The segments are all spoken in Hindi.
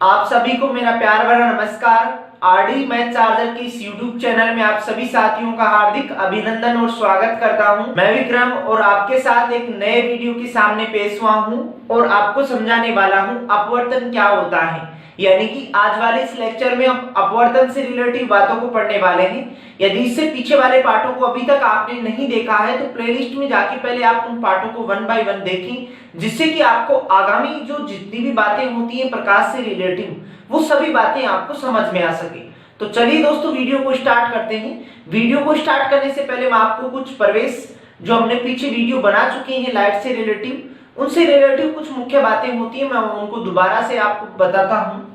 आप सभी को मेरा प्यार भरा नमस्कार। आरडी मैथ चार्जर के इस यूट्यूब चैनल में आप सभी साथियों का हार्दिक अभिनंदन और स्वागत करता हूं। मैं विक्रम और आपके साथ एक नए वीडियो के सामने पेश हुआ हूं और आपको समझाने वाला हूं अपवर्तन क्या होता है। यानी कि आज वाले इस लेक्चर में हम अपवर्तन से रिलेटिव बातों को पढ़ने वाले हैं। यदि इससे पीछे वाले पाठों को अभी तक आपने नहीं देखा है तो प्लेलिस्ट में जाके पहले आप उन पाठों को 1 बाय 1 देखें, जिससे कि आपको आगामी जो जितनी भी बातें होती हैं प्रकाश से रिलेटिव वो सभी बातें आपको समझ में आ सके। तो चलिए दोस्तों वीडियो को स्टार्ट करते हैं। वीडियो को स्टार्ट करने से पहले मैं आपको कुछ प्रवेश जो हमने पीछे वीडियो बना चुके हैं लाइट से रिलेटिव, उनसे रिलेटिव कुछ मुख्य बातें होती है, मैं उनको दोबारा से आपको बताता हूँ।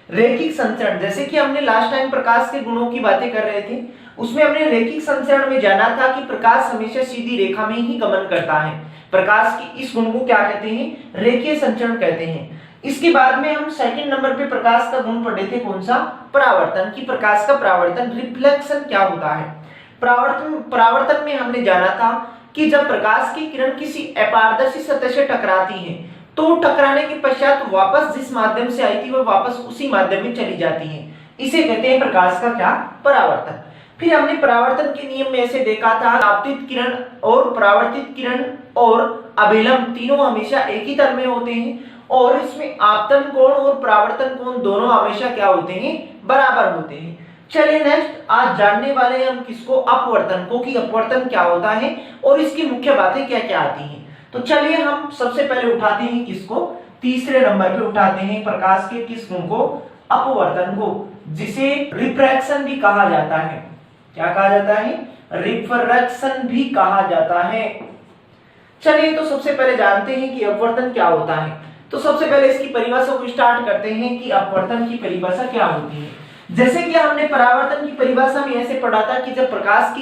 रैखिक संचरण, जैसे कि हमने लास्ट टाइम प्रकाश के गुणों की बातें कर रहे थे, उसमें हमने रैखिक संचरण में जाना था कि प्रकाश हमेशा सीधी रेखा में ही गमन करता है। प्रकाश की इस गुण को क्या कहते हैं? रेखीय संचरण कहते हैं। इसके बाद में हम सेकंड नंबर पे प्रकाश का गुण पढ़े थे, कौन सा? परावर्तन। की प्रकाश का परावर्तन रिफ्लेक्शन क्या होता है। परावर्तन में हमने जाना था कि जब प्रकाश की किरण किसी अपारदर्शी सतह से टकराती है तो टकराने के पश्चात वापस जिस माध्यम से आई थी वह वापस उसी माध्यम में चली जाती है, इसे कहते हैं प्रकाश का क्या? परावर्तन। फिर हमने परावर्तन के नियम में ऐसे देखा था, आपतित किरण और परावर्तित किरण और अभिलंब तीनों हमेशा एक ही तल में होते हैं और इसमें आपतन कोण और परावर्तन कोण दोनों हमेशा क्या होते हैं? बराबर होते हैं। चलिए नेक्स्ट आज जानने वाले हैं हम किसको? अपवर्तन को, कि अपवर्तन क्या होता है और इसकी मुख्य बातें क्या क्या आती हैं। तो चलिए हम सबसे पहले उठाते हैं किसको? तीसरे नंबर पे उठाते हैं प्रकाश के किस गुण को? अपवर्तन को, जिसे रिफ्रैक्शन भी कहा जाता है। क्या कहा जाता है? रिफ्रैक्शन भी कहा जाता है। चलिए तो सबसे पहले जानते हैं कि अपवर्तन क्या होता है। तो सबसे पहले इसकी परिभाषा को स्टार्ट करते हैं कि अपवर्तन की परिभाषा क्या होती है। जैसे कि हमने परावर्तन की परिभाषा में ऐसे पढ़ा था कि जब प्रकाश की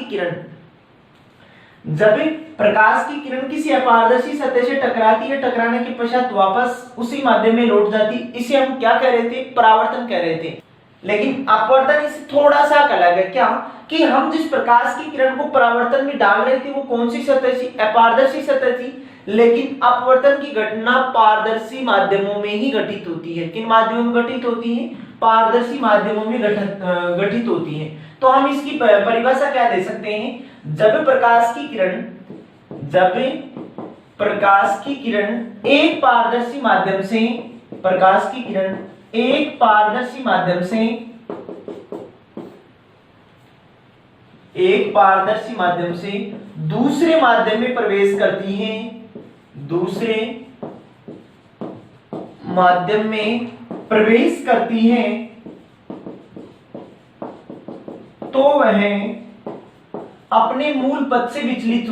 किरण किसी अपारदर्शी सतह से टकराती है, टकराने के पश्चात वापस उसी माध्यम में लौट जाती, इसे हम क्या कह रहे थे? परावर्तन कह रहे थे। लेकिन अपवर्तन इससे थोड़ा सा अलग है। क्या? कि हम जिस प्रकाश की किरण को परावर्तन में डाल रहे थे वो कौन सी सतह थी? अपारदर्शी सतह थी। लेकिन अपवर्तन की घटना पारदर्शी माध्यमों में ही घटित होती है। किन माध्यमों में घटित होती है? पारदर्शी माध्यमों में घटित होती है। तो हम इसकी परिभाषा क्या दे सकते हैं? जब प्रकाश की किरण एक पारदर्शी माध्यम से दूसरे माध्यम में प्रवेश करती है, तो वह अपने मूल पथ से विचलित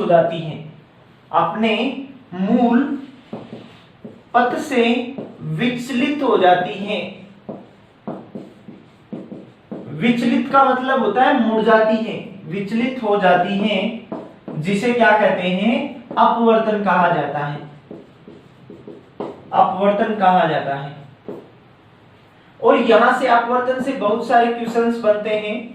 हो जाती है। विचलित का मतलब होता है मुड़ जाती है, विचलित हो जाती है, जिसे क्या कहते हैं? अपवर्तन कहा जाता है। और यहां से अपवर्तन से बहुत सारे क्वेश्चंस बनते हैं।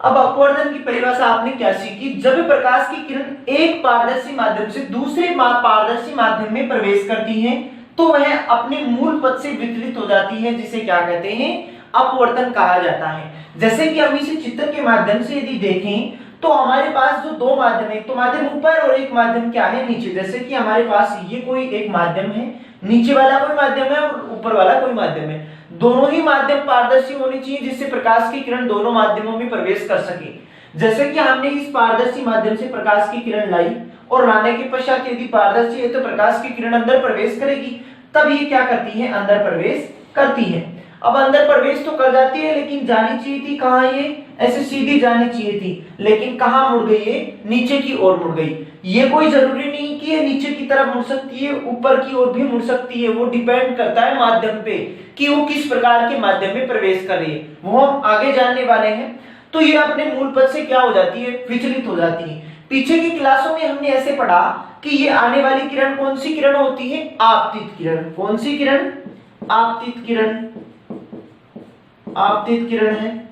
अब अपवर्तन की परिभाषा आपने क्या सीखी? जब प्रकाश की किरण एक पारदर्शी माध्यम से दूसरे पारदर्शी माध्यम में प्रवेश करती है तो वह अपने मूल पथ से विचलित हो जाती है, जिसे क्या कहते हैं? अपवर्तन कहा जाता है। जैसे कि हम इसे चित्र के माध्यम से यदि देखें तो हमारे पास जो दो माध्यम है, एक तो माध्यम ऊपर और एक माध्यम क्या है? नीचे। जैसे कि हमारे पास ये कोई एक माध्यम है, नीचे वाला कोई माध्यम है और ऊपर वाला कोई माध्यम है। दोनों ही माध्यम पारदर्शी होने चाहिए जिससे प्रकाश की किरण दोनों माध्यमों में प्रवेश कर सके। जैसे कि हमने इस पारदर्शी माध्यम से प्रकाश की किरण लाई और लाने के पश्चात यदि पारदर्शी है तो प्रकाश की किरण अंदर प्रवेश करेगी, तब ये क्या करती है? अंदर प्रवेश करती है। अब अंदर प्रवेश तो कर जाती है लेकिन जानी चाहिए थी कहां? ये ऐसे सीधी जानी चाहिए थी, लेकिन कहां मुड़ गई? ये नीचे की ओर मुड़ गई। ये कोई जरूरी नहीं कि ये नीचे की तरफ मुड़ सकती है, ऊपर की ओर भी मुड़ सकती है। वो डिपेंड करता है माध्यम पे कि वो किस प्रकार के माध्यम में प्रवेश कर रही है, वो हम आगे जानने वाले हैं। तो ये अपने मूल पथ से क्या हो जाती है? विचलित हो जाती है। पीछे की क्लासों में हमने ऐसे पढ़ा कि ये आने वाली किरण कौन सी किरण होती है? आपतित किरण। कौन सी किरण? आपतित किरण है।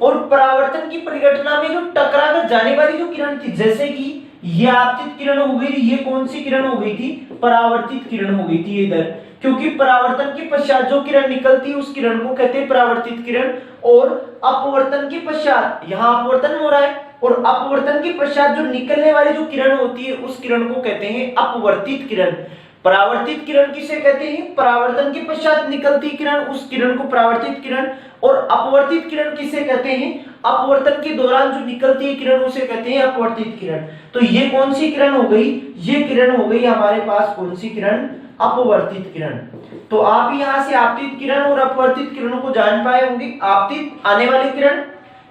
और परावर्तन की परिघटना में जो टकराकर जाने वाली जो किरण थी, जैसे कि ये आपतित किरण हो गई, ये कौन सी किरण हो गई थी? परावर्तित किरण हो गई थी इधर। क्योंकि परावर्तन के पश्चात जो किरण निकलती है उस किरण को कहते हैं परावर्तित किरण, और अपवर्तन के पश्चात, यहाँ अपवर्तन हो रहा है और अपवर्तन के पश्चात जो निकलने वाली जो किरण होती है उस किरण को कहते हैं अपवर्तित किरण। परावर्तित किरण किसे कहते हैं? परावर्तन के पश्चात निकलती किरण, उस किरण को परावर्तित किरण। और अपवर्तित किरण किसे कहते हैं? अपवर्तन के दौरान जो निकलती है किरण उसे कहते हैं अपवर्तित किरण। तो ये कौन सी किरण हो गई? ये किरण हो गई हमारे पास कौन सी किरण? अपवर्तित किरण। तो आप यहां से आपतित किरण और अपवर्तित किरणों को जान पाए होंगे। आपतित आने वाली किरण,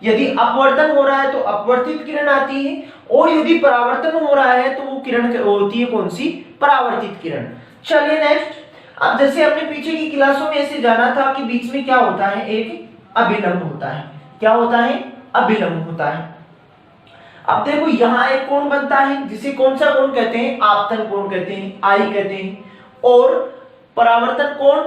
यदि अपवर्तन हो रहा है तो अपवर्तित किरण आती है, और यदि परावर्तन हो रहा है तो वो किरण होती है कौन सी? परावर्तित किरण। चलिए नेक्स्ट, अब जैसे हमने पीछे की क्लासों में ऐसे जाना था कि बीच में क्या होता है? एक अभिलंब होता है। क्या होता है? अभिलंब होता है। अब देखो यहाँ एक कोण बनता है जिसे कौन सा कोण कहते हैं? आपतन कोण कहते हैं, आई कहते हैं। और परावर्तन कोण,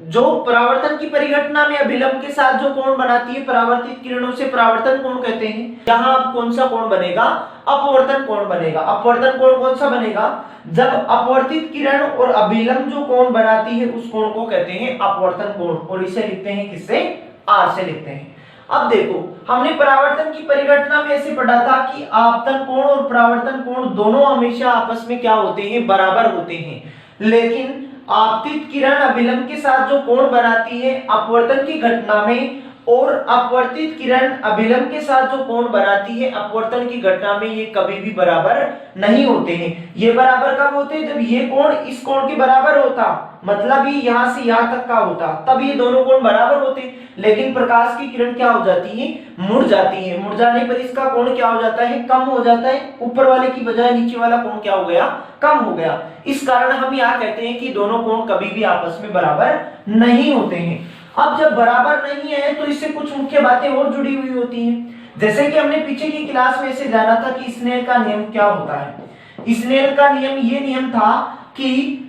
जो परावर्तन की परिघटना में अभिलंब के साथ जो कोण बनाती है परावर्तित किरणों से, परावर्तन कोण कहते हैं। यहाँ अब कौन सा कोण बनेगा? अपवर्तन कोण बनेगा। अपवर्तन कोण कौन सा बनेगा? जब अपवर्तित किरण और अभिलंब जो कोण बनाती है उस कोण को कहते हैं अपवर्तन कोण, और इसे लिखते हैं किससे? आर से लिखते हैं। अब देखो, हमने परावर्तन की परिघटना में ऐसे पढ़ा था कि आपतन कोण और परावर्तन कोण दोनों हमेशा आपस में क्या होते हैं? बराबर होते हैं। लेकिन आपतित किरण अभिलंब के साथ जो कोण बनाती है अपवर्तन की घटना में, और अपवर्तित किरण अभिलंब के साथ जो कोण बनाती है अपवर्तन की घटना में, ये कभी भी बराबर नहीं होते हैं। ये बराबर कब होते हैं? जब ये कोण इस कोण के बराबर होता, मतलब ये यहां से यहां तक का होता, तब ये दोनों कोण बराबर होते। लेकिन प्रकाश की किरण क्या हो जाती है? मुड़ जाती है। मुड़ जाने पर इसका कोण क्या हो जाता है? कम हो जाता है। ऊपर वाले की बजाय नीचे वाला कोण क्या हो गया? कम हो गया। इस कारण हम यहाँ कहते हैं कि दोनों कोण कभी भी आपस में बराबर नहीं होते हैं। अब जब बराबर नहीं है तो इससे कुछ मुख्य बातें और जुड़ी हुई होती हैं। जैसे कि हमने पीछे की क्लास में से जाना था कि स्नेल का नियम क्या होता है। स्नेल का नियम ये नियम था कि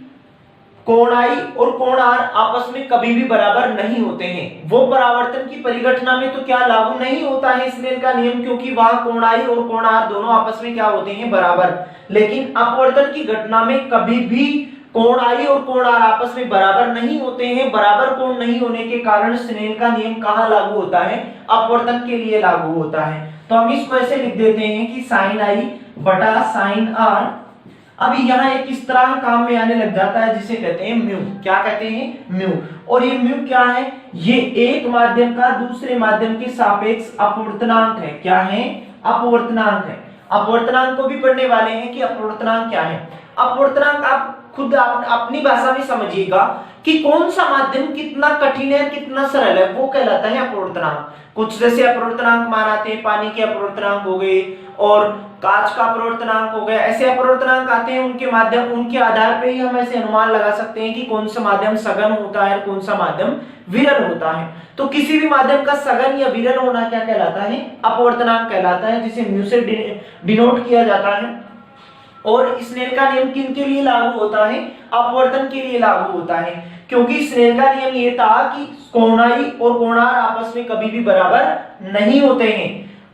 कोण आई और कोण आर आपस में कभी भी बराबर नहीं होते हैं। वो परावर्तन की परिघटना में तो क्या लागू नहीं होता है स्नेल का नियम, क्योंकि वहां कोण आई और कोण आर दोनों आपस में क्या होते हैं? बराबर। लेकिन अपवर्तन की घटना में कभी भी कोण आई और कोण आर आपस में बराबर नहीं होते हैं। बराबर कोण नहीं होने के कारण स्नेल का नियम कहाँ लागू होता है? अपवर्तन के लिए लागू होता है। तो हम इसको ऐसे लिख देते हैं कि साइन आई बटा साइन आर। अभी यहाँ एक इस तरह काम में आने लग जाता है जिसे कहते हैं म्यू। क्या कहते हैं? म्यू। और ये म्यू क्या है? ये एक माध्यम का दूसरे माध्यम के सापेक्ष अपवर्तनांक है। क्या है? अपवर्तनांक है। अपवर्तनांक को भी पढ़ने वाले हैं कि अपवर्तनांक क्या है। अपवर्तनांक आप खुद अपनी भाषा में समझिएगा कि कौन सा माध्यम कितना कठिन है कितना सरल है, वो कहलाता है अपवर्तनांक। कुछ जैसे अपवर्तनांक मानाते हैं, पानी के अपवर्तनांक हो गए और कांच का अपवर्तनांक हो गया, ऐसे अपवर्तनांक आते हैं। उनके माध्यम, उनके आधार पे ही हम ऐसे अनुमान लगा सकते हैं कि कौन सा माध्यम सघन होता है, कौन सा माध्यम विरल होता है। तो किसी भी माध्यम का सघन या विरल होना क्या कहलाता है? अपवर्तनांक कहलाता है, जिसे म्यू से डिनोट किया जाता है। और स्नेल का नियम किनके लिए लागू होता है? अपवर्तन के लिए लागू होता है, क्योंकि स्नेल का नियम ये था कि कोणाई और कोणार आपस में कभी भी बराबर नहीं होते हैं।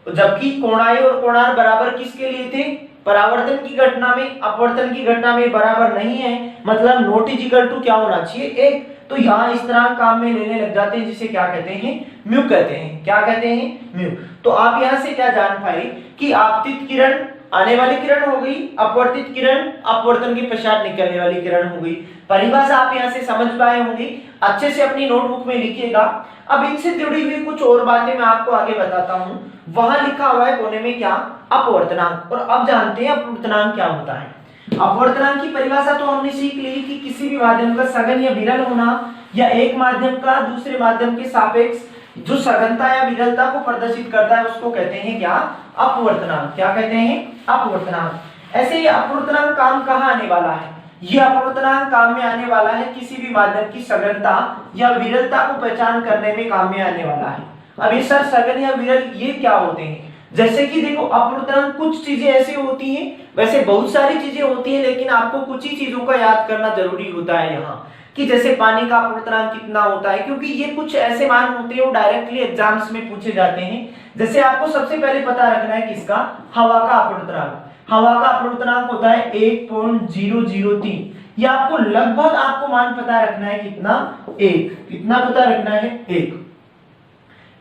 जबकि कोणाई और कोणार बराबर किसके लिए थे? परावर्तन की घटना में। अपवर्तन की घटना में बराबर नहीं है, मतलब नॉट इज इक्वल टू क्या होना चाहिए? एक। तो यहाँ इस तरह काम में लेने लग जाते हैं, जिसे क्या कहते हैं? म्यू कहते हैं। क्या कहते हैं? म्यू। तो आप यहाँ से क्या जान पाए कि आपतित किरण आने वाली किरण हो गई, अपवर्तित किरण अपवर्तन के पश्चात निकलने वाली किरण हो गई। परिभाषा आप यहाँ से समझ पाए होंगे, अच्छे से अपनी नोटबुक में लिखिएगा। अब इनसे जुड़ी हुई कुछ और बातें मैं आपको आगे बताता हूँ। वहां लिखा हुआ है कोने में क्या? अपवर्तनांक। और अब जानते हैं अपवर्तनांक क्या होता है। अपवर्तनांक की परिभाषा तो हमने सीख ली कि किसी भी माध्यम का सघन या विरल होना, या एक माध्यम का दूसरे माध्यम के सापेक्ष जो सघनता या विरलता को प्रदर्शित करता है उसको कहते हैं क्या? अपवर्तनांक। क्या कहते हैं? अपवर्तनांक। ऐसे ये अपवर्तनांक काम कहाँ आने वाला है? ये अपवर्तनांक काम में आने वाला है किसी भी माध्यम की सघनता या विरलता को पहचान करने में काम में आने वाला है। अब ये सर सघन या विरल ये क्या होते हैं? जैसे कि देखो, अपवर्तनांक कुछ चीजें ऐसी होती हैं, वैसे बहुत सारी चीजें होती हैं, लेकिन आपको कुछ ही चीजों का याद करना जरूरी होता है यहाँ, कि जैसे पानी का अपवर्तनांक कितना होता है, क्योंकि ये कुछ ऐसे मान होते हैं वो डायरेक्टली एग्जाम्स में पूछे जाते हैं। जैसे आपको सबसे पहले पता रखना है किसका? हवा का अपवर्तनांक। हवा का अपवर्तनांक होता है 1.003। या आपको लगभग आपको मान पता रखना है कितना, 1। कितना पता रखना है, 1।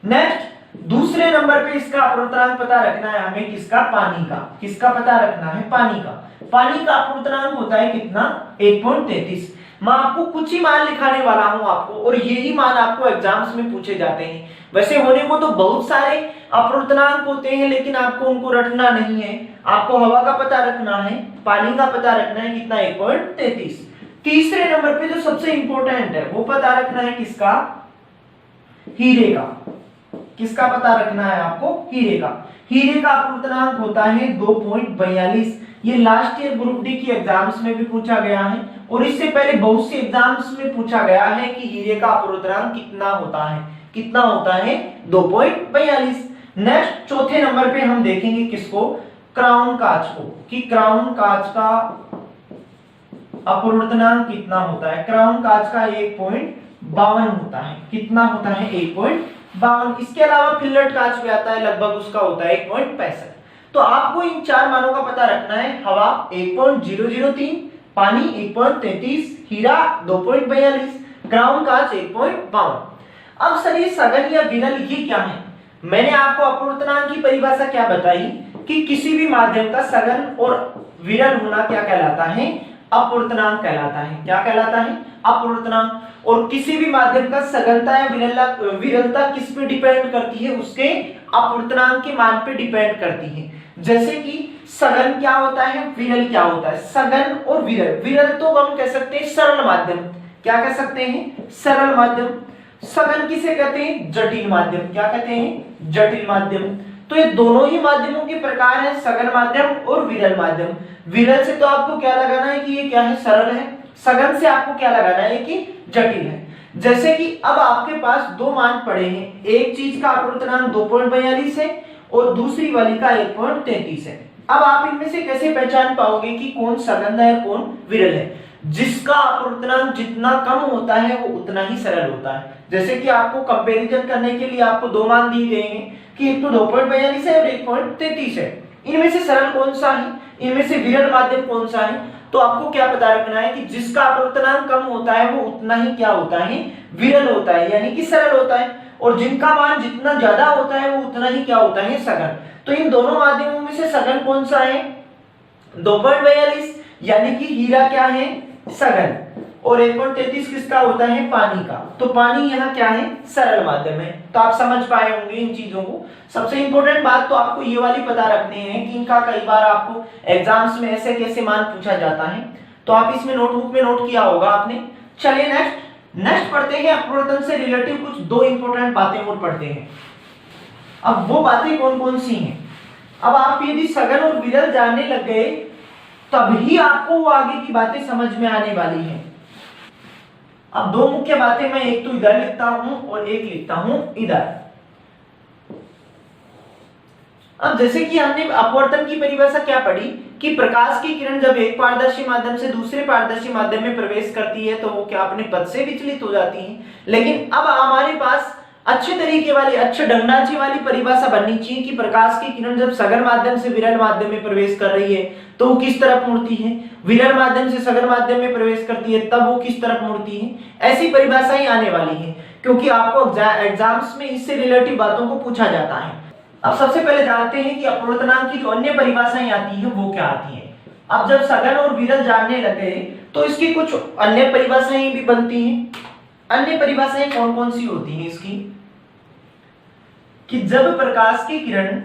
नेक्स्ट दूसरे नंबर पे इसका अपवर्तनांक पता रखना है हमें, किसका, पानी का। किसका पता रखना है, पानी का। पानी का अपवर्तनांक होता है कितना, 1.33। मैं आपको कुछ ही मान लिखाने वाला हूं आपको, और यही मान आपको एग्जाम्स में पूछे जाते हैं। वैसे होने को तो बहुत सारे अपवर्तनांक होते हैं, लेकिन आपको उनको रटना नहीं है। आपको हवा का पता रखना है, पानी का पता रखना है, कितना, 1.33। तीसरे नंबर पे जो सबसे इंपॉर्टेंट है वो पता रखना है किसका, हीरे का। किसका पता रखना है आपको, हीरे का। हीरे का अपवर्तनांक होता है 2.42। ये लास्ट ईयर ग्रुप डी की एग्जाम्स में भी पूछा गया है, और इससे पहले बहुत सी एग्जाम्स में पूछा गया है कि हीरे का अपवर्तनांक कितना होता है। कितना होता है, 2.42। नेक्स्ट चौथे नंबर पे हम देखेंगे किसको, क्राउन कांच को, कि क्राउन कांच का अपवर्तनांक कितना होता है। क्राउन कांच का 1.52 होता है। कितना होता है, 1.52। इसके अलावा फिल्लेट कांच भी आता है, लगभग उसका होता है 1.65। तो आपको इन चार मानों का पता रखना है। हवा 1.003, पानी 1.33, हीरा 2.42, क्राउन कांच 1.52। अब सर ये सघन या विरल ये क्या है? मैंने आपको अपवर्तनांक की परिभाषा क्या बताई कि किसी भी माध्यम का सघन और विरल होना क्या कहलाता है, अपवर्तनांक कहलाता है। क्या कहलाता है, अपवर्तनांक। और किसी भी माध्यम का सघनता या विरलता किस पे डिपेंड करती है, उसके अपवर्तनांक के मान पे डिपेंड करती है। जैसे कि सघन क्या होता है, विरल क्या होता है। सघन और विरल, विरल तो हम कह सकते हैं सरल माध्यम। क्या कह सकते हैं, सरल माध्यम। सघन किसे कहते हैं, जटिल माध्यम। क्या कहते हैं, जटिल माध्यम। तो ये दोनों ही माध्यमों के प्रकार हैं, सघन माध्यम और विरल माध्यम। विरल से तो आपको क्या लगाना है कि ये क्या है, सरल है। सघन से आपको क्या लगाना है कि जटिल है। जैसे कि अब आपके पास दो मान पड़े हैं, एक चीज का अपवर्तनांक 2.42 है और दूसरी वाली का 1.33 है। अब आप इनमें से कैसे पहचान पाओगे कि कौन सघन है और कौन विरल है? जिसका अपवर्तनांक जितना कम होता है वो उतना ही सरल होता है। जैसे कि आपको कंपैरिजन करने के लिए आपको दो मान दिए गए हैं कि एक तो 2.42 है और 1.33 है। इनमें से सरल कौन सा है, इनमें से विरल माध्यम कौन सा है? तो आपको क्या पता रखना है कि जिसका अपवर्तनांक कम होता है वो उतना ही क्या होता है, विरल होता है, यानी कि सरल होता है। और जिनका मान जितना ज्यादा होता है वो उतना ही क्या होता है, सघन। तो इन दोनों माध्यमों में से सघन कौन सा है, 2.42, यानी कि हीरा क्या है, सघन। और 1.33 किसका होता है, पानी का। तो पानी यहाँ क्या है, सरल माध्यम है। तो आप समझ पाए होंगे इन चीजों को। सबसे इंपॉर्टेंट बात तो आपको ये वाली पता रखनी है कि इनका कई बार आपको एग्जाम्स में ऐसे कैसे मान पूछा जाता है। तो आप इसमें नोटबुक में नोट किया होगा आपने। चलिए नेक्स्ट पढ़ते हैं अपवर्तन से रिलेटिव कुछ दो इंपॉर्टेंट बातें और पढ़ते हैं। अब वो बातें कौन कौन सी हैं? अब आप यदि सघन और विरल जानने लग गए तभी आपको वो आगे की बातें समझ में आने वाली हैं। अब दो मुख्य बातें मैं एक तो इधर लिखता हूं और एक लिखता हूं इधर। अब जैसे कि हमने अपवर्तन की परिभाषा क्या पढ़ी कि प्रकाश की किरण जब एक पारदर्शी माध्यम से दूसरे पारदर्शी माध्यम में प्रवेश करती है तो वो क्या अपने पथ से विचलित हो जाती है। लेकिन अब हमारे पास अच्छे तरीके वाली, अच्छे ढंगनाचे वाली परिभाषा बननी चाहिए कि प्रकाश की किरण जब सघन माध्यम से विरल माध्यम में प्रवेश कर रही है तो वो किस तरफ मुड़ती है, विरल माध्यम से सघन माध्यम में प्रवेश करती है तब वो किस तरफ मुड़ती है। ऐसी परिभाषाएं आने वाली है क्योंकि आपको एग्जाम्स में इससे रिलेटिव बातों को पूछा जाता है। अब सबसे पहले जानते हैं कि अपवर्तनांक की जो अन्य परिभाषाएं आती है वो क्या आती है। अब जब सघन और विरल जानने लगे तो इसकी कुछ अन्य परिभाषाएं भी बनती हैं। अन्य परिभाषाएं कौन कौन सी होती हैं इसकी, कि जब प्रकाश की किरण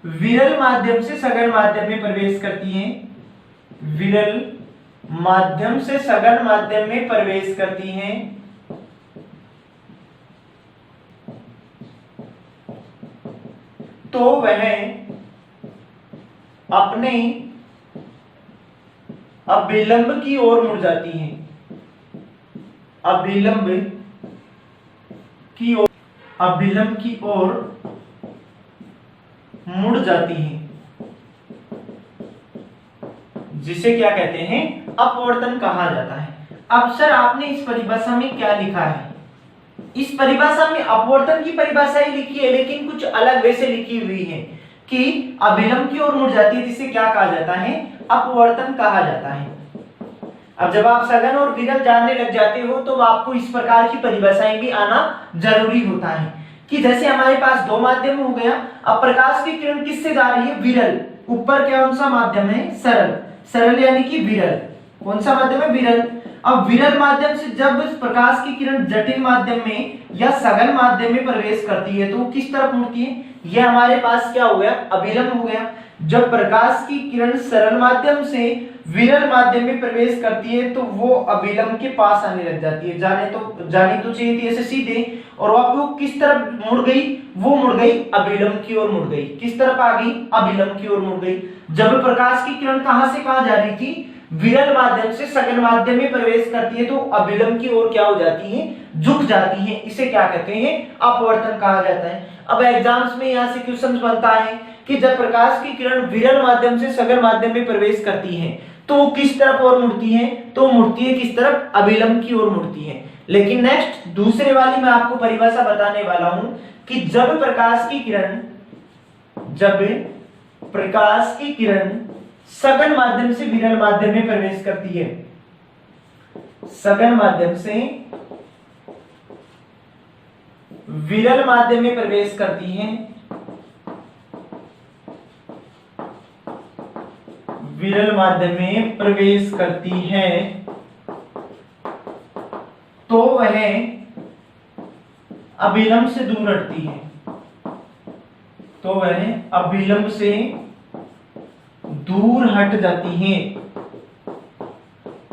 विरल माध्यम से सघन माध्यम में प्रवेश करती है, विरल माध्यम से सघन माध्यम में प्रवेश करती हैं तो वह अपने अभिलंब की ओर मुड़ जाती हैं। अभिलंब की ओर मुड़ जाती हैं, जिसे क्या कहते हैं, अपवर्तन कहा जाता है। अब सर आपने इस परिभाषा में क्या लिखा है? इस परिभाषा में अपवर्तन की परिभाषा ही लिखी है लेकिन कुछ अलग वे से लिखी हुई है। कि अभिलंब की ओर मुड़ जाती है, जिसे क्या कहा जाता है, अपवर्तन कहा जाता है। अब जब आप सघन और विरल जानने लग जाते हो तो आपको इस प्रकार की परिभाषाएं भी आना जरूरी होता है कि जैसे हमारे पास दो माध्यम हो गया, अब प्रकाश की किरण किससे जा रही है, विरल। ऊपर कौन सा माध्यम है, सरल, सरल यानी कि विरल। कौन सा माध्यम है, विरल। अब विरल माध्यम से जब प्रकाश की किरण जटिल माध्यम में या सघन माध्यम में प्रवेश करती है तो वो किस तरफ मुड़ती है, ये हमारे पास क्या हो गया, अभिलंब हो गया। जब प्रकाश की किरण सरल माध्यम से विरल माध्यम में प्रवेश करती है तो वो अभिलंब के पास आने लग जाती है। जानी तो चाहिए थी ऐसे सीधे, और वो किस तरफ मुड़ गई, वो मुड़ गई अभिलंब की ओर मुड़ गई। किस तरफ आ गई, अभिलंब की ओर मुड़ गई। जब प्रकाश की किरण कहां से कहां जा रही थी, विरल माध्यम से सघन माध्यम में प्रवेश करती है तो अभिलंब की ओर क्या हो जाती है, झुक जाती है। इसे क्या कहते हैं, अपवर्तन कहा जाता है। अब एग्जाम्स में यहाँ से क्वेश्चन बनता है कि जब प्रकाश की किरण विरल माध्यम से सघन माध्यम में प्रवेश करती है तो वो किस तरफ और मुड़ती है, तो मुड़ती है किस तरफ, अभिलंब की ओर मुड़ती है। लेकिन नेक्स्ट दूसरे वाली मैं आपको परिभाषा बताने वाला हूं कि जब प्रकाश की किरण सघन माध्यम से विरल माध्यम में प्रवेश करती है, सघन माध्यम से विरल माध्यम में प्रवेश करती है, विरल माध्यम में प्रवेश करती है तो वह अभिलंब से दूर हटती है, तो वह अभिलंब से दूर हट जाती है,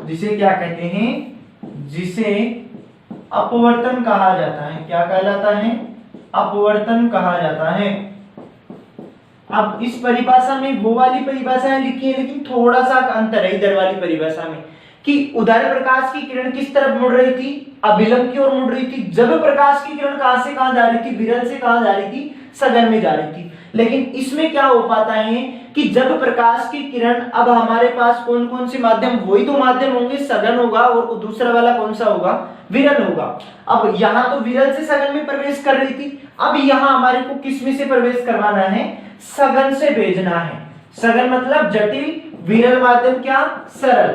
जिसे क्या कहते हैं, जिसे अपवर्तन कहा जाता है। क्या कहलाता है, अपवर्तन कहा जाता है। अब इस परिभाषा में वो वाली परिभाषाएं लिखी है लेकिन थोड़ा सा अंतर है इधर वाली परिभाषा में कि उधर प्रकाश की किरण किस तरफ मुड़ रही थी, अभिलंब की ओर मुड़ रही थी। जब प्रकाश की किरण कहां से कहां जा रही थी, विरल से कहां जा रही थी, सघन में जा रही थी। लेकिन इसमें क्या हो पाता है कि जब प्रकाश की किरण, अब हमारे पास कौन कौन से माध्यम, वही तो माध्यम होंगे, सघन होगा और दूसरा वाला कौन सा होगा, विरल होगा। अब यहाँ तो विरल से सघन में प्रवेश कर रही थी, अब यहाँ हमारे को किसमें से प्रवेश करवाना है, सघन से भेजना है। सघन मतलब जटिल, विरल माध्यम क्या, सरल।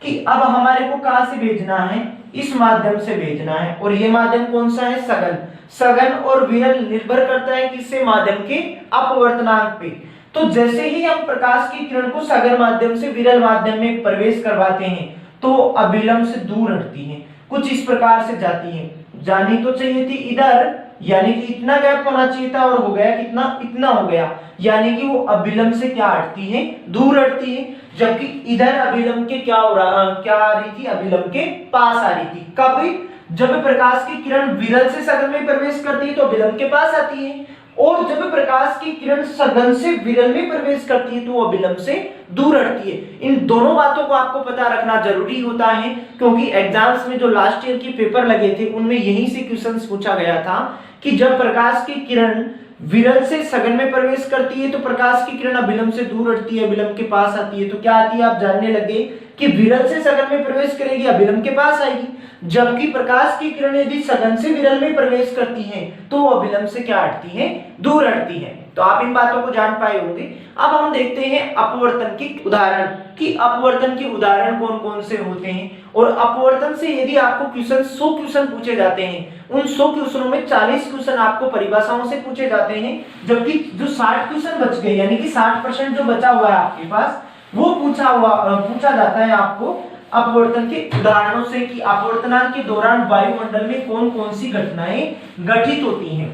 कि अब हमारे को कहां से भेजना है, इस माध्यम से भेजना है, और ये माध्यम कौन सा है, सघन। सघन और विरल निर्भर करता है किससे, माध्यम के अपवर्तनांक पे। तो जैसे ही हम प्रकाश की किरण को सघन माध्यम से विरल माध्यम में प्रवेश करवाते हैं तो अभिलंब से दूर हटती है, कुछ इस प्रकार से जाती है। जानी तो चाहिए थी इधर, यानी कि इतना गैप होना चाहिए था, और हो गया कितना, इतना हो गया, यानी कि वो अभिलंब से क्या हटती है, दूर हटती है। जबकि इधर अभिलंब के क्या हो रहा, क्या आ रही थी, अभिलंब के पास आ रही थी। कब, जब प्रकाश की किरण विरल से सघन में प्रवेश करती है तो अभिलंब के पास आती है, और जब प्रकाश की किरण सघन से विरल में प्रवेश करती है तो वो अभिलंब से दूर हटती है। इन दोनों बातों को आपको पता रखना जरूरी होता है, क्योंकि एग्जाम्स में जो लास्ट ईयर के पेपर लगे थे उनमें यहीं से क्वेश्चंस पूछा गया था कि जब प्रकाश की किरण विरल से सघन में प्रवेश करती है तो प्रकाश की किरण अभिलंब से दूर हटती है, अभिलंब के पास आती है। तो क्या आती है, आप जानने लगे कि विरल से सघन में प्रवेश करेगी, अभिलंब के पास आएगी। जबकि प्रकाश की किरण यदि सघन से विरल में प्रवेश करती है तो वो अभिलंब से क्या हटती है, दूर हटती है। तो आप इन बातों को जान पाए होंगे। अब हम देखते हैं अपवर्तन की उदाहरण, कि अपवर्तन के उदाहरण कौन कौन से होते हैं। और अपवर्तन से यदि आपको क्वेश्चन 100 क्वेश्चन पूछे जाते हैं, उन 100 क्वेश्चनों में 40 क्वेश्चन आपको परिभाषाओं से पूछे जाते हैं, जबकि जो 60 क्वेश्चन बच गए, यानी कि 60% जो बचा हुआ है आपके पास, वो पूछा जाता है आपको अपवर्तन के उदाहरणों से, कि अपवर्तनांक के दौरान वायुमंडल में कौन कौन सी घटनाएं घटित होती हैं।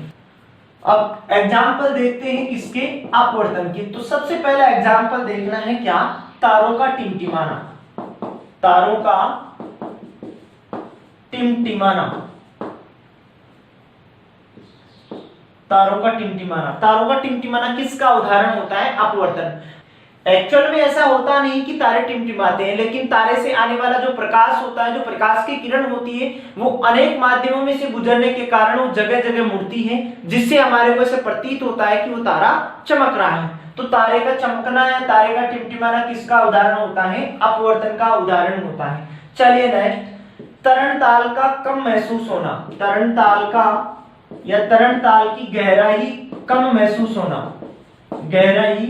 अब एग्जाम्पल देखते हैं किसके, अपवर्तन के। तो सबसे पहला एग्जाम्पल देखना है क्या, तारों का टिमटिमाना। तारों का टिमटिमाना, तारों का टिमटिमाना। तारों का टिमटिमाना किसका उदाहरण होता है, अपवर्तन। एक्चुअल में ऐसा होता नहीं कि तारे टिमटिमाते हैं, लेकिन तारे से आने वाला जो प्रकाश होता है, जो प्रकाश की किरण होती है, वो अनेक माध्यमों में से गुजरने के कारण वो जगह जगह मुड़ती है, जिससे हमारे को ऐसा प्रतीत होता है कि वो तारा चमक रहा है। तो तारे का चमकना या तारे का टिमटिमाना किसका उदाहरण होता है, अपवर्तन का उदाहरण होता है। चलिए नेक्स्ट, तरणताल का कम महसूस होना। तरणताल का या तरणताल की गहराई कम महसूस होना। गहराई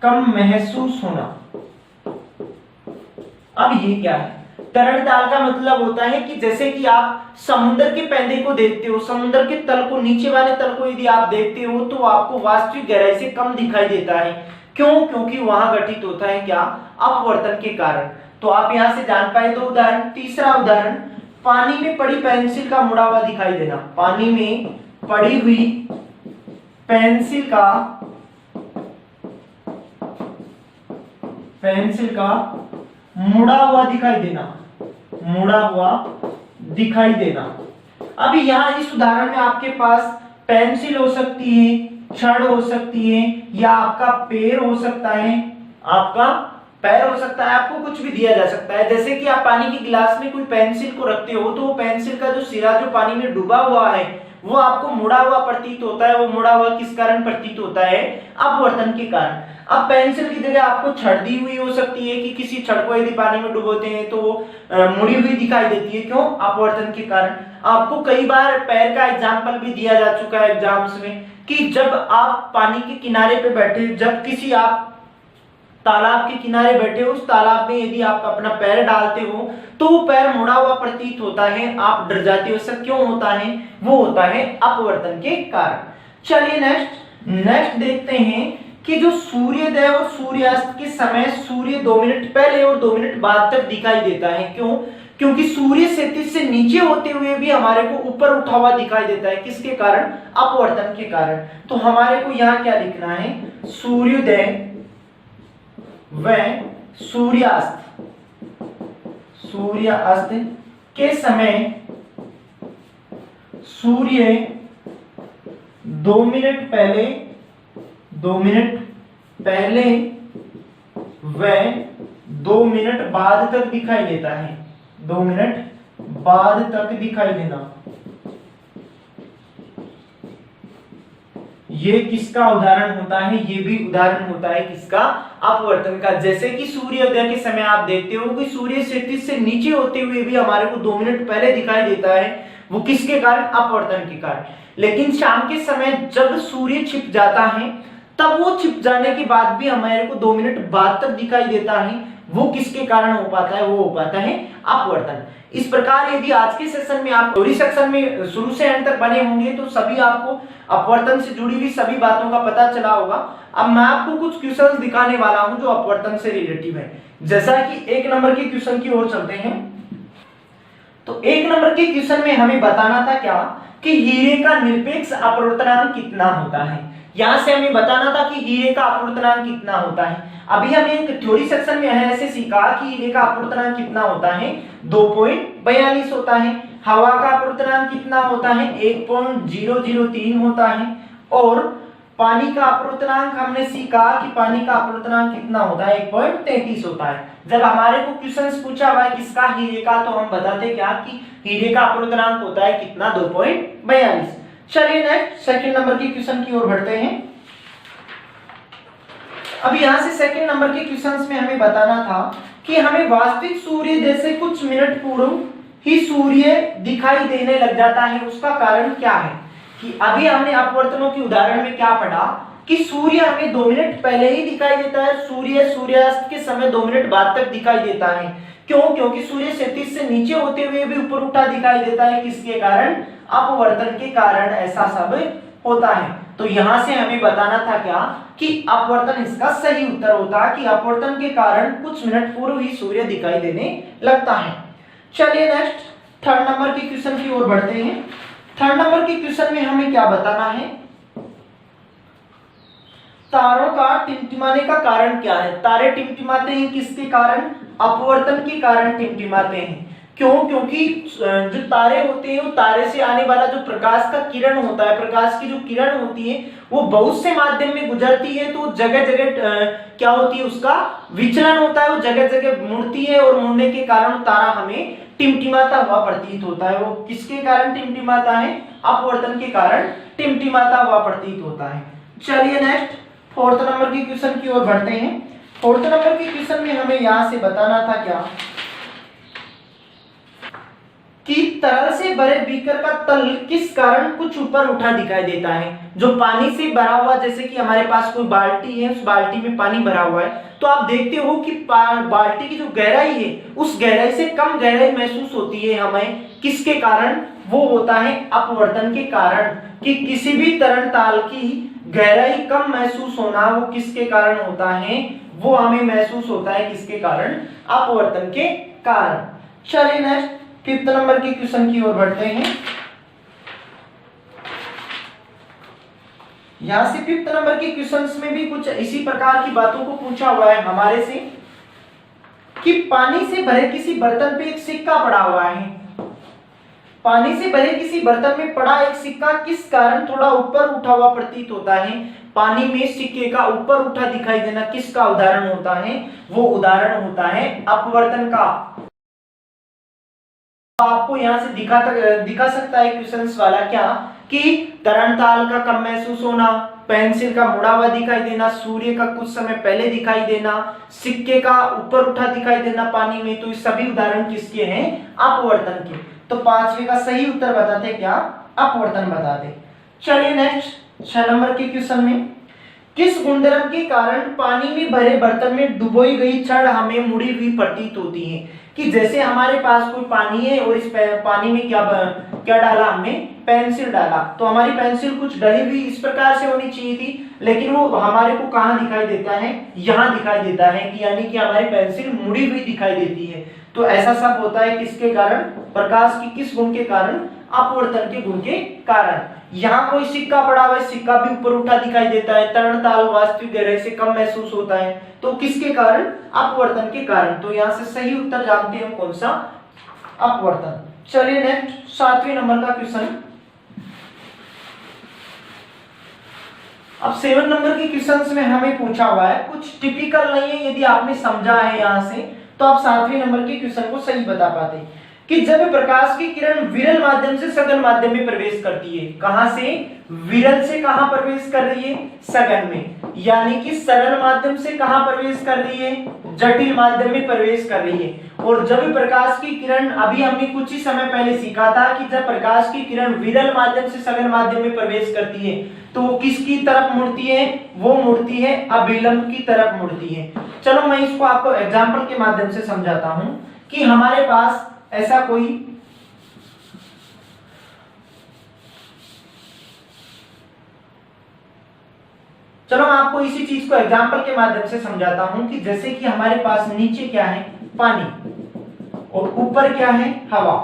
कम महसूस होना। अब ये क्या है? तरल ताल का मतलब होता है कि जैसे कि आप समुद्र के पैंधे को देखते हो, समुद्र के तल को, नीचे वाले तल को यदि आप देखते हो तो आपको वास्तविक गहराई से कम दिखाई देता है। क्यों? क्योंकि वहां घटित होता है क्या? अपवर्तन के कारण। तो आप यहां से जान पाए 2 उदाहरण। तीसरा उदाहरण, पानी में पड़ी पेंसिल का मुड़ा हुआ दिखाई देना। पानी में पड़ी हुई पेंसिल का मुड़ा हुआ दिखाई देना, मुड़ा हुआ दिखाई देना। अभी यहां इस उदाहरण में आपके पास पेंसिल हो सकती है, छड़ हो सकती है, या आपका पैर हो सकता है, आपका पैर हो सकता है, आपको कुछ भी दिया जा सकता है। जैसे कि आप पानी के गिलास में कोई पेंसिल को रखते हो तो वो पेंसिल का जो सिरा जो पानी में डूबा हुआ है वो आपको मुड़ा हुआ प्रतीत होता है। वो मुड़ा हुआ किस कारण प्रतीत होता है? अपवर्तन के कारण। अब पेंसिल की जगह आपको छड़ दी हुई हो सकती है कि किसी छड़ को यदि पानी में डुबोते हैं तो वो मुड़ी हुई दिखाई देती है। क्यों? अपवर्तन के कारण। आपको कई बार पैर का एग्जाम्पल भी दिया जा चुका है एग्जाम्स में कि जब आप पानी के किनारे पे बैठे, जब किसी आप तालाब के किनारे बैठे हो, उस तालाब में यदि आप अपना पैर डालते हो तो वो पैर मुड़ा हुआ प्रतीत होता है, आप डर जाते हो। सर क्यों होता है? वो होता है अपवर्तन के कारण। चलिए नेक्स्ट देखते हैं कि जो सूर्योदय और सूर्यास्त के समय सूर्य 2 मिनट पहले और 2 मिनट बाद तक दिखाई देता है। क्यों? क्योंकि सूर्य क्षितिज से नीचे होते हुए भी हमारे को ऊपर उठा हुआ दिखाई देता है। किसके कारण? अपवर्तन के कारण। तो हमारे को यहाँ क्या लिखना है? सूर्योदय व सूर्यास्त के समय सूर्य 2 मिनट पहले व 2 मिनट बाद तक दिखाई देता है। 2 मिनट बाद तक दिखाई देना। ये किसका उदाहरण होता है? ये भी उदाहरण होता है किसका? अपवर्तन का। जैसे कि सूर्योदय के समय आप देखते हो कि सूर्य क्षितिज से नीचे होते हुए भी हमारे को 2 मिनट पहले दिखाई देता है। वो किसके कारण? अपवर्तन के कारण। लेकिन शाम के समय जब सूर्य छिप जाता है तब वो छिप जाने के बाद भी हमारे को 2 मिनट बाद तक दिखाई देता है। वो किसके कारण हो पाता है? वो हो पाता है अपवर्तन। इस प्रकार यदि आज के सेशन में आप थ्योरी सेक्शन में शुरू से एंड तक बने होंगे तो सभी आपको अपवर्तन से जुड़ी हुई सभी बातों का पता चला होगा। अब मैं आपको कुछ क्वेश्चंस दिखाने वाला हूं जो अपवर्तन से रिलेटिव है। जैसा कि 1 नंबर के क्वेश्चन की ओर चलते हैं। तो 1 नंबर के क्वेश्चन में हमें बताना था क्या कि हीरे का निरपेक्ष अपवर्तनांक कितना होता है। यहां से हमें बताना था कि हीरे का अपवर्तनांक कितना होता है। अभी हमने थ्योरी सेक्शन में ऐसे सीखा कि हीरे का अपवर्तनांक कितना होता है? 2.42 होता है। हवा का अपवर्तनांक कितना होता है? 1.003 होता है। और पानी का अपवर्तनांक हमने सीखा कि पानी का अपवर्तनांक कितना होता है? 1.33 होता है। जब हमारे को क्वेश्चन पूछा हुआ है किसका? हीरे का, तो हम बताते क्या कि हीरे का अपवर्तनांक होता है कितना? 2.42। चलिए नेक्स्ट सेकंड नंबर के क्वेश्चन की ओर बढ़ते हैं। अब यहां से सेकंड नंबर के क्वेश्चंस में हमें बताना था कि हमें वास्तविक सूर्योदय से कुछ मिनट पूर्व ही सूर्य दिखाई देने लग जाता है। उसका कारण क्या है? कि अभी हमने अपवर्तनों के उदाहरण में क्या पढ़ा कि सूर्य हमें 2 मिनट पहले ही दिखाई देता है, सूर्य सूर्यास्त के समय 2 मिनट बाद तक दिखाई देता है। क्यों? क्योंकि सूर्य क्षितिज से नीचे होते हुए भी ऊपर उठा दिखाई देता है। किसके कारण? अपवर्तन के कारण ऐसा सब होता है। तो यहां से हमें बताना था क्या कि अपवर्तन इसका सही उत्तर होता है कि अपवर्तन के कारण कुछ मिनट पूर्व ही सूर्य दिखाई देने लगता है। चलिए नेक्स्ट थर्ड नंबर के क्वेश्चन की ओर बढ़ते हैं। थर्ड नंबर के क्वेश्चन में हमें क्या बताना है? तारों का टिमटिमाने का कारण क्या है? तारे टिमटिमाते हैं किसके कारण? अपवर्तन के कारण टिमटिमाते हैं। क्यों? क्योंकि जो तारे होते हैं वो तारे से आने वाला जो प्रकाश का किरण होता है, प्रकाश की जो किरण होती है वो बहुत से माध्यम में गुजरती है। तो जगह जगह क्या होती है? उसका विचलन होता है, वो जगह जगह मुड़ती है और मुड़ने के कारण तारा हमें टिमटिमाता हुआ प्रतीत होता है। वो किसके कारण टिमटिमाता है? अपवर्तन के कारण टिमटिमाता हुआ प्रतीत होता है। चलिए नेक्स्ट फोर्थ नंबर के क्वेश्चन की ओर बढ़ते हैं। फोर्थ नंबर के क्वेश्चन में हमें यहां से बताना था क्या कि तरल से भरे बीकर का तल किस कारण कुछ ऊपर उठा दिखाई देता है। जो पानी से भरा हुआ, जैसे कि हमारे पास कोई बाल्टी है, उस बाल्टी में पानी भरा हुआ है, तो आप देखते हो कि बाल्टी की जो गहराई है उस गहराई से कम गहराई महसूस होती है हमें, किसके कारण? वो होता है अपवर्तन के कारण। कि किसी भी तरल ताल की गहराई कम महसूस होना, वो किसके कारण होता है? वो हमें महसूस होता है किसके कारण? अपवर्तन के कारण। चलिए नेक्स्ट 5th नंबर के क्वेश्चन की ओर बढ़ते हैं। यहां से 5th नंबर के क्वेश्चंस में भी कुछ इसी प्रकार की बातों को पूछा हुआ है हमारे से कि पानी से भरे किसी बर्तन पे एक सिक्का पड़ा हुआ है। पानी से भरे किसी बर्तन में पड़ा एक सिक्का किस कारण थोड़ा ऊपर उठा हुआ प्रतीत होता है? पानी में सिक्के का ऊपर उठा दिखाई देना किसका उदाहरण होता है? वो उदाहरण होता है अपवर्तन का। आपको यहां से दिखा सकता है क्वेश्चंस वाला क्या कि तरल ताल का कम महसूस होना, पेंसिल का मुड़ा हुआ दिखाई देना, सूर्य का कुछ समय पहले दिखाई देना, सिक्के का ऊपर उठा दिखाई देना पानी में। तो ये सभी उदाहरण किसके हैं? अपवर्तन के। तो 5वें का सही उत्तर बताते क्या? अपवर्तन बताते। चलिए नेक्स्ट 6 नंबर के क्वेश्चन में, किस गुणधर्म के कारण पानी में भरे बर्तन में डुबोई गई छड़ हमें मुड़ी हुई प्रतीत होती है? कि जैसे हमारे पास कोई पानी है और इस पानी में क्या डाला हमने? पेंसिल डाला, तो हमारी पेंसिल कुछ डली हुई इस प्रकार से होनी चाहिए थी, लेकिन वो हमारे को कहाँ दिखाई देता है? यहाँ दिखाई देता है, कि यानी कि हमारी पेंसिल मुड़ी हुई दिखाई देती है। तो ऐसा सब होता है किसके कारण? प्रकाश की किस गुण के कारण? अपवर्तन के गुण के कारण। यहाँ कोई सिक्का पड़ा हुआ है, सिक्का भी ऊपर उठा दिखाई देता है, तरल ताल वास्तविक गहराई से कम महसूस होता है, तो किसके कारण? अपवर्तन के कारण। तो यहाँ से सही उत्तर जानते हैं कौन सा? अपवर्तन। चलिए नेक्स्ट 7वें नंबर का क्वेश्चन। अब 7 नंबर के क्वेश्चंस में हमें पूछा हुआ है, कुछ टिपिकल नहीं है, यदि आपने समझा है यहां से तो आप 7वें नंबर के क्वेश्चन को सही बता पाते कि जब प्रकाश की किरण विरल माध्यम से सघन माध्यम में प्रवेश करती है। कहां से? विरल से कहां प्रवेश कर रही है? सघन में। यानी कि सरल माध्यम से कहां प्रवेश कर रही है? जटिल माध्यम में प्रवेश कर रही है। और जब प्रकाश की किरण, अभी हमने कुछ ही समय पहले सीखा था कि जब प्रकाश की किरण विरल माध्यम से सघन माध्यम में प्रवेश करती है तो वो किसकी तरफ मुड़ती है? वो मुड़ती है अभिलंब की तरफ मुड़ती है। चलो मैं इसको आपको एग्जाम्पल के माध्यम से समझाता हूं कि हमारे पास ऐसा कोई चलो मैं आपको इसी चीज को एग्जाम्पल के माध्यम से समझाता हूं कि जैसे कि हमारे पास नीचे क्या है? पानी, और ऊपर क्या है? हवा।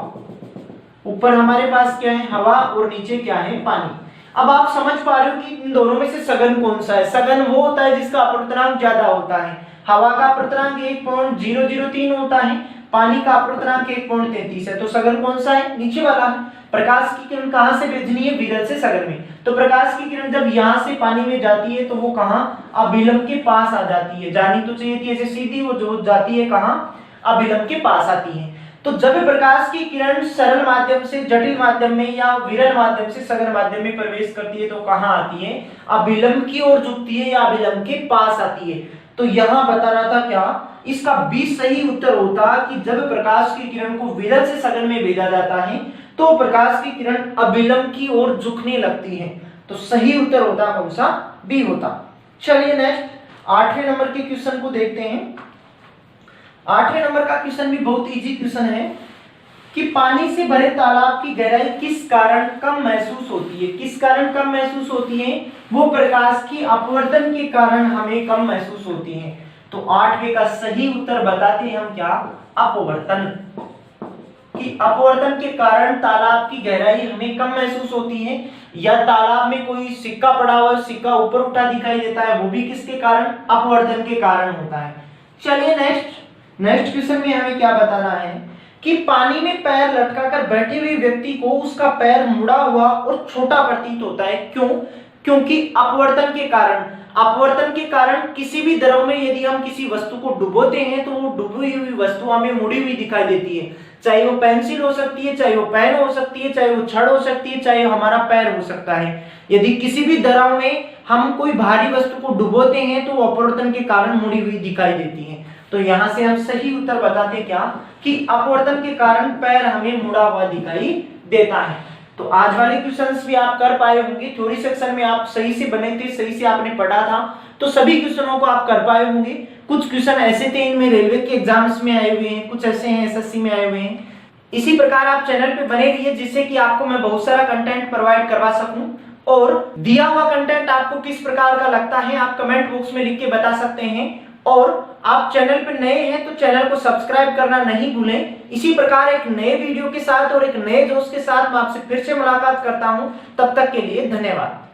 ऊपर हमारे पास क्या है? हवा, और नीचे क्या है? पानी। अब आप समझ पा रहे हो कि इन दोनों में से सघन कौन सा है? सघन वो होता है जिसका अपवर्तनांक ज्यादा होता है। हवा का अपवर्तनांक 1.003 होता है, पानी का अपवर्तनांक 1.33 है। तो सघन कौन सा है? नीचे वाला है। प्रकाश की किरण कहां से भेजनी है? विरल से सघन में। तो प्रकाश की किरण जब यहां से पानी में जाती है तो वो कहां? अभिलंब के पास आ जाती है। जानी तो चाहिए थी ऐसे सीधी, वो जो जाती है कहां? अभिलंब के पास आती है। तो जब प्रकाश की किरण सरल माध्यम से जटिल माध्यम में या विरल माध्यम से सघन माध्यम में प्रवेश करती है तो कहां आती है? अभिलंब की ओर झुकती है या अभिलंब के पास आती है। तो यहां बताना था क्या? इसका बी सही उत्तर होता कि जब प्रकाश की किरण को विरल से सघन में भेजा जाता है तो प्रकाश की किरण अभिलंब की ओर झुकने लगती है। तो सही उत्तर होता कौन सा? बी होता। चलिए नेक्स्ट 8वें नंबर के क्वेश्चन को देखते हैं। 8वें नंबर का क्वेश्चन भी बहुत इजी क्वेश्चन है कि पानी से भरे तालाब की गहराई किस कारण कम महसूस होती है? किस कारण कम महसूस होती है? वो प्रकाश की अपवर्तन के कारण हमें कम महसूस होती है। तो 8वें का सही उत्तर बताते हैं हम क्या? अपवर्तन। कि अपवर्तन के कारण तालाब की गहराई हमें कम महसूस होती है, या तालाब में कोई सिक्का पड़ा हुआ है, सिक्का ऊपर उठा दिखाई देता है, वो भी किसके कारण? अपवर्तन के कारण होता है। चलिए नेक्स्ट क्वेश्चन में हमें क्या बताना है कि पानी में पैर लटकाकर बैठे हुए व्यक्ति को उसका पैर मुड़ा हुआ और छोटा प्रतीत होता है। क्यों? क्योंकि अपवर्तन के कारण किसी भी द्रव में यदि हम किसी वस्तु को डुबोते हैं तो वो डूबी हुई वस्तु हमें मुड़ी हुई दिखाई देती है। चाहे वो पेंसिल हो सकती है, चाहे वो पेन हो सकती है, चाहे वो छड़ हो सकती है, चाहे हमारा पैर हो सकता है। यदि किसी भी द्रव में हम कोई भारी वस्तु को डुबोते हैं तो अपवर्तन के कारण मुड़ी हुई दिखाई देती है। तो यहां से हम सही उत्तर बताते क्या कि अपवर्तन के कारण पैर हमें मुड़ा हुआ दिखाई देता है। तो आज वाले क्वेश्चंस भी आप कर पाए होंगे। थ्योरी सेक्शन में आप सही से बने थे, सही से आपने पढ़ा था, तो सभी क्वेश्चनों को आप कर पाए होंगे। कुछ क्वेश्चन ऐसे थे इनमें रेलवे के एग्जाम्स में आए हुए हैं, कुछ ऐसे हैं एसएससी में आए हुए हैं। इसी प्रकार आप चैनल पे बने रहिए जिससे कि आपको मैं बहुत सारा कंटेंट प्रोवाइड करवा सकूं। और दिया हुआ कंटेंट आपको किस प्रकार का लगता है आप कमेंट बॉक्स में लिख के बता सकते हैं। और आप चैनल पर नए हैं तो चैनल को सब्सक्राइब करना नहीं भूलें। इसी प्रकार एक नए वीडियो के साथ और एक नए दोस्त के साथ मैं आपसे फिर से मुलाकात करता हूं। तब तक के लिए धन्यवाद।